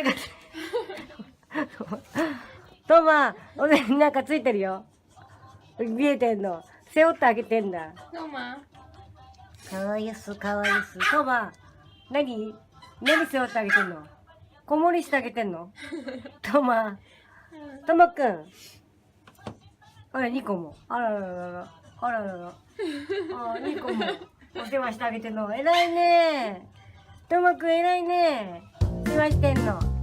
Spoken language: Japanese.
はい、トマ、俺なんかついてるよ。見えてんの。背負ってあげてんだ。トマ。かわいす、かわいす。トマ、何背負ってあげてんの？子守してあげてんの？トマ、トマくん。あら、2個も。あらららら。あららら。あ、2個も。お世話してあげてんの。偉いね。トマくん偉いね。世話してんの。